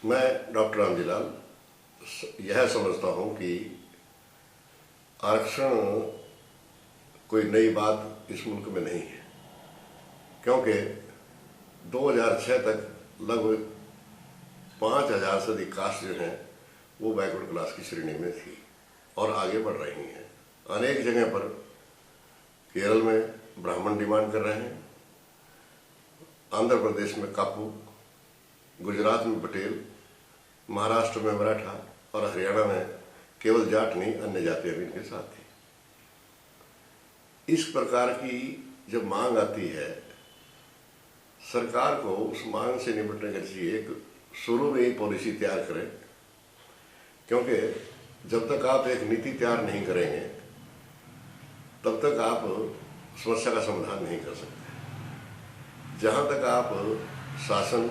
मैं डॉक्टर रामजीलाल यह समझता हूं कि आरक्षण कोई नई बात इस मुल्क में नहीं है, क्योंकि 2006 तक लगभग 5000 से अधिक कास्ट जो हैं वो बैकवर्ड क्लास की श्रेणी में थी और आगे बढ़ रही हैं। अनेक जगह पर केरल में ब्राह्मण डिमांड कर रहे हैं, आंध्र प्रदेश में कापू, गुजरात में पटेल, महाराष्ट्र में मराठा और हरियाणा में केवल जाट नहीं अन्य जातियां भी इनके साथ थी। इस प्रकार की जब मांग आती है, सरकार को उस मांग से निपटने के लिए एक शुरू में ही पॉलिसी तैयार करें, क्योंकि जब तक आप एक नीति तैयार नहीं करेंगे तब तक आप समस्या का समाधान नहीं कर सकते। जहां तक आप शासन,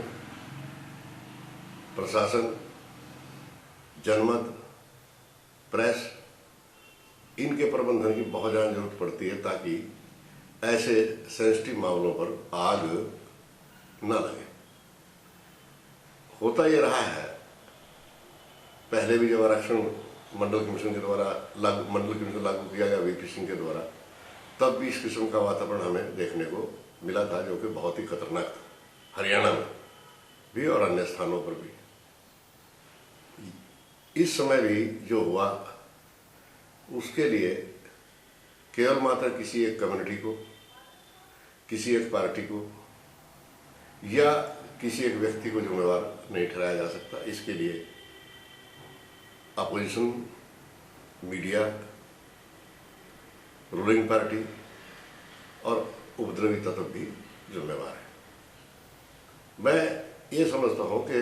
प्रशासन, जनमत, प्रेस, इनके प्रबंधन की बहुत ज़्यादा जरूरत पड़ती है, ताकि ऐसे सेंसिटिव मामलों पर आग न लगे। होता ये रहा है, पहले भी जब आरक्षण मंडल कमीशन के द्वारा लागू किया गया वीपी सिंह के द्वारा, तब भी इस किस्म का वातावरण हमें देखने को मिला था, जो कि बहुत ही खतरनाक था, हरियाणा में भी और अन्य स्थानों पर भी। इस समय भी जो हुआ उसके लिए केवल मात्र किसी एक कम्युनिटी को, किसी एक पार्टी को या किसी एक व्यक्ति को जिम्मेवार नहीं ठहराया जा सकता। इसके लिए अपोजिशन, मीडिया, रूलिंग पार्टी और उपद्रवी तत्व भी जिम्मेवार है। मैं ये समझता हूं कि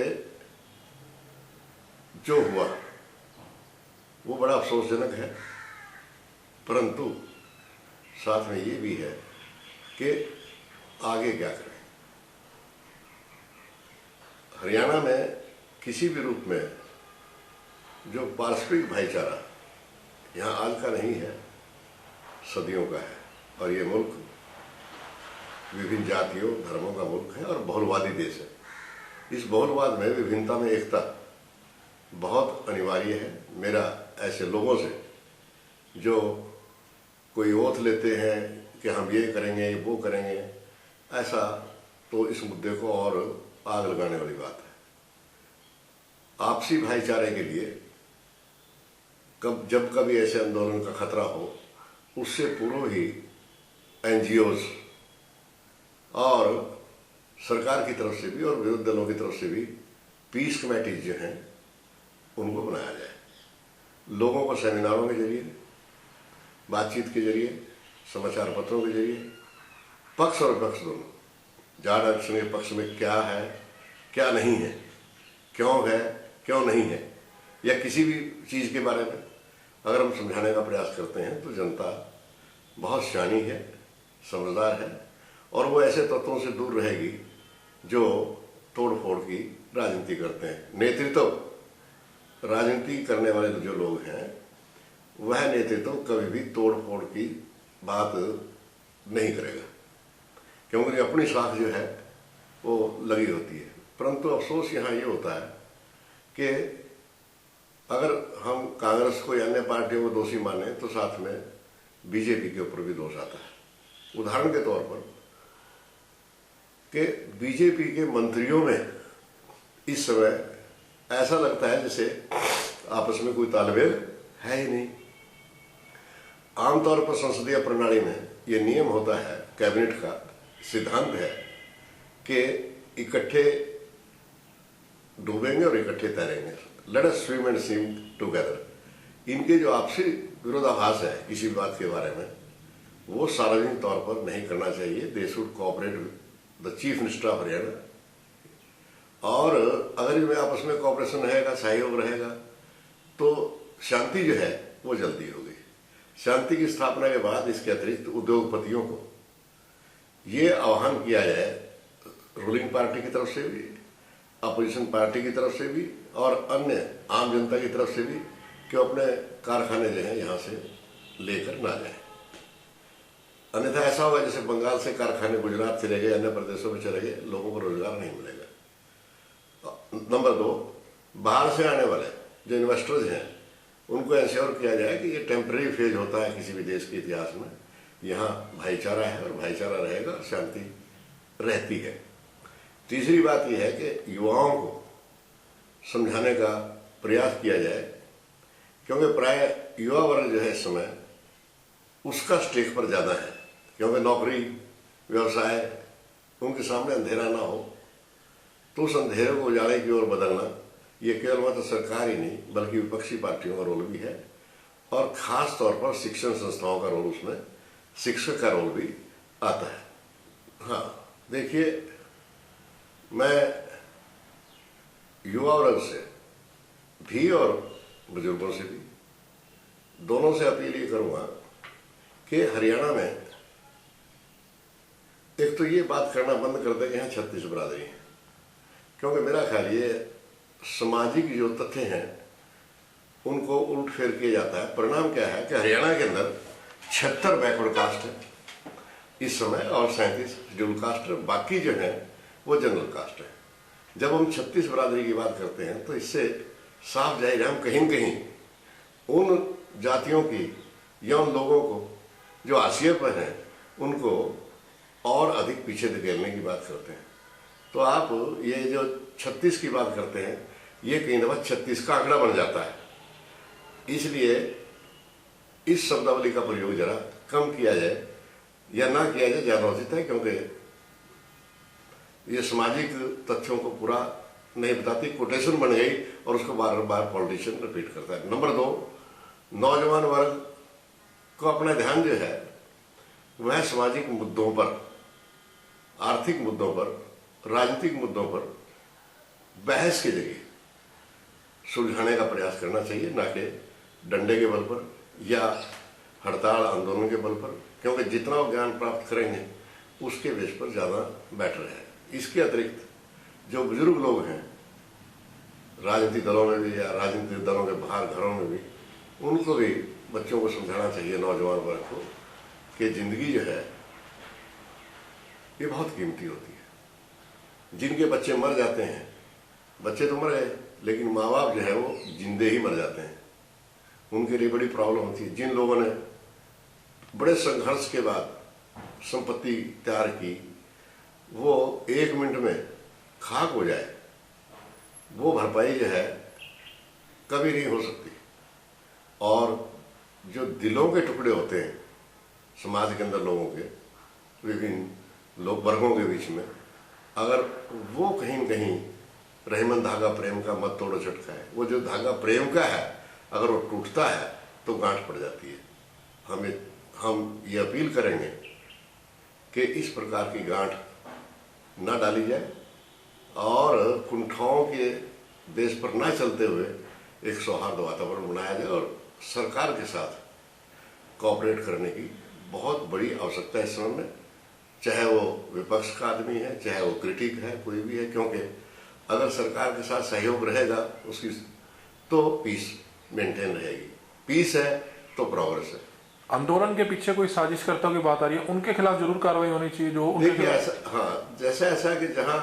जो हुआ वो बड़ा अफसोसजनक है, परंतु साथ में ये भी है कि आगे क्या करें। हरियाणा में किसी भी रूप में जो पारस्परिक भाईचारा यहाँ आज का नहीं है, सदियों का है, और ये मुल्क विभिन्न जातियों धर्मों का मुल्क है और बहुलवादी देश है। इस बहुलवाद में विभिन्नता में एकता बहुत अनिवार्य है। मेरा ऐसे लोगों से जो कोई ओथ लेते हैं कि हम ये करेंगे वो करेंगे, ऐसा तो इस मुद्दे को और आग लगाने वाली बात है। आपसी भाईचारे के लिए जब कभी ऐसे आंदोलन का खतरा हो, उससे पूर्व ही एनजीओज और सरकार की तरफ से भी और विरोधी दलों की तरफ से भी पीस कमेटीज जो हैं उनको बनाया जाए। लोगों को सेमिनारों के जरिए, बातचीत के जरिए, समाचार पत्रों के जरिए, पक्ष और विपक्ष दोनों, जाट आरक्षण के पक्ष में क्या है क्या नहीं है, क्यों है क्यों नहीं है, या किसी भी चीज़ के बारे में अगर हम समझाने का प्रयास करते हैं तो जनता बहुत शानी है, समझदार है, और वो ऐसे तत्वों से दूर रहेगी जो तोड़ फोड़ की राजनीति करते हैं। नेतृत्व, राजनीति करने वाले जो लोग हैं, वह नेतृत्व कभी भी तोड़ फोड़ की बात नहीं करेगा, क्योंकि अपनी साख जो है वो लगी होती है। परंतु अफसोस यहाँ ये होता है कि अगर हम कांग्रेस को या अन्य पार्टियों को दोषी माने तो साथ में बीजेपी के ऊपर भी दोष आता है। उदाहरण के तौर पर कि बीजेपी के मंत्रियों में इस समय ऐसा लगता है जैसे आपस में कोई तालमेल है ही नहीं। आमतौर पर संसदीय प्रणाली में ये नियम होता है, कैबिनेट का सिद्धांत है कि इकट्ठे डूबेंगे और इकट्ठे तैरेंगे, let us swim and swim together. इनके जो आपसी विरोधाभास है किसी बात के बारे में, वो सार्वजनिक तौर पर नहीं करना चाहिए। They should cooperate with the chief minister of Haryana, और अगर इनमें आपस में कोऑपरेशन रहेगा, सहयोग रहेगा, तो शांति जो है वो जल्दी होगी। शांति की स्थापना के बाद इसके अतिरिक्त उद्योगपतियों को ये आह्वान किया जाए, रूलिंग पार्टी की तरफ से भी, अपोजिशन पार्टी की तरफ से भी और अन्य आम जनता की तरफ से भी, कि अपने कारखाने जो हैं यहाँ से लेकर ना जाएं। अन्यथा ऐसा होगा जैसे बंगाल से कारखाने गुजरात चले गए, अन्य प्रदेशों में चले गए, लोगों को रोजगार नहीं मिलेगा। नंबर 2, बाहर से आने वाले जो इन्वेस्टर्स हैं उनको इंश्योर किया जाए कि ये टेम्परेरी फेज होता है किसी भी देश के इतिहास में, यहाँ भाईचारा है और भाईचारा रहेगा और शांति रहती है। तीसरी बात यह है कि युवाओं को समझाने का प्रयास किया जाए, क्योंकि प्राय युवा वर्ग जो है इस समय उसका स्टेक पर ज़्यादा है, क्योंकि नौकरी व्यवसाय उनके सामने अंधेरा ना हो, तो उस अंधेरे को उजाले की ओर बदलना ये केवल मात्र सरकार ही नहीं बल्कि विपक्षी पार्टियों का रोल भी है, और खास तौर पर शिक्षण संस्थाओं का रोल, उसमें शिक्षक का रोल भी आता है। हाँ देखिए, मैं युवा वर्ग से भी और बुजुर्गों से भी दोनों से अपील ये करूँगा कि हरियाणा में एक तो ये बात करना बंद कर दे कि यहाँ 36 बिरादरी है, क्योंकि मेरा ख्याल ये सामाजिक जो तथ्य हैं उनको उल्ट फेर किया जाता है। परिणाम क्या है कि हरियाणा के अंदर 76 बैकवर्ड कास्ट है इस समय और 37 शेड्यूल कास्ट है, बाकी जो है वो जनरल कास्ट है। जब हम 36 बिरादरी की बात करते हैं तो इससे साफ जाहिर है हम कहीं न कहीं उन जातियों की या उन लोगों को जो हाशिए पर हैं उनको और अधिक पीछे धकेलने की बात करते हैं। तो आप ये जो 36 की बात करते हैं ये कई दफा 36 का आंकड़ा बन जाता है, इसलिए इस शब्दावली का प्रयोग जरा कम किया जाए या ना किया जाए ज़्यादा उचित है, क्योंकि ये सामाजिक तथ्यों को पूरा नहीं बताती, कोटेशन बन गई और उसको बार बार पॉलिटिशियन रिपीट करता है। नंबर 2, नौजवान वर्ग को अपना ध्यान जो है वह सामाजिक मुद्दों पर, आर्थिक मुद्दों पर, राजनीतिक मुद्दों पर बहस के जरिए सुलझाने का प्रयास करना चाहिए, ना कि डंडे के बल पर या हड़ताल आंदोलन के बल पर, क्योंकि जितना वो ज्ञान प्राप्त करेंगे उसके बेस पर ज़्यादा बेटर है। इसके अतिरिक्त जो बुजुर्ग लोग हैं राजनीतिक दलों में भी या राजनीतिक दलों के बाहर घरों में भी, उनको भी बच्चों को समझाना चाहिए, नौजवान वर्ग को, कि ज़िंदगी जो है ये बहुत कीमती होती है। जिनके बच्चे मर जाते हैं, बच्चे तो मर गए लेकिन माँ बाप जो है वो जिंदे ही मर जाते हैं, उनके लिए बड़ी प्रॉब्लम होती है। जिन लोगों ने बड़े संघर्ष के बाद संपत्ति तैयार की, वो 1 मिनट में खाक हो जाए, वो भरपाई जो है कभी नहीं हो सकती। और जो दिलों के टुकड़े होते हैं समाज के अंदर लोगों के, विभिन्न लोग वर्गों के बीच में, अगर वो कहीं न कहीं रहीमन धागा प्रेम का मत तोड़ो झटका है, वो जो धागा प्रेम का है अगर वो टूटता है तो गांठ पड़ जाती है। हम ये अपील करेंगे कि इस प्रकार की गांठ ना डाली जाए और कुंठाओं के देश पर ना चलते हुए एक सौहार्द वातावरण बनाया जाए, और सरकार के साथ कोऑपरेट करने की बहुत बड़ी आवश्यकता है इस समय में, चाहे वो विपक्ष का आदमी है, चाहे वो क्रिटिक है, कोई भी है, क्योंकि अगर सरकार के साथ सहयोग रहेगा उसकी तो पीस मेंटेन रहेगी, पीस है तो प्रोग्रेस है। आंदोलन के पीछे कोई साजिशकर्ताओं की बात आ रही है, उनके खिलाफ जरूर कार्रवाई होनी चाहिए। जो देखिए ऐसा, हाँ, जैसा ऐसा कि जहाँ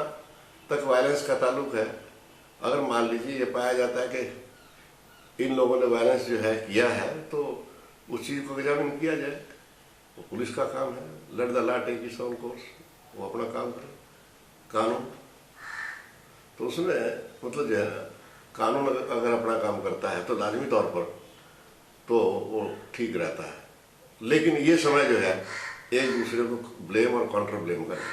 तक वायलेंस का ताल्लुक है, अगर मान लीजिए ये पाया जाता है कि इन लोगों ने वायलेंस जो है किया है तो उस चीज़ को एग्जामिन किया जाए, वो पुलिस का काम है। Let the law take its own course, वो अपना काम करे, कानून तो उसमें मतलब जो है कानून अगर अपना काम करता है तो लाजमी तौर पर तो वो ठीक रहता है। लेकिन ये समय जो है एक दूसरे को ब्लेम और काउंटर ब्लेम करना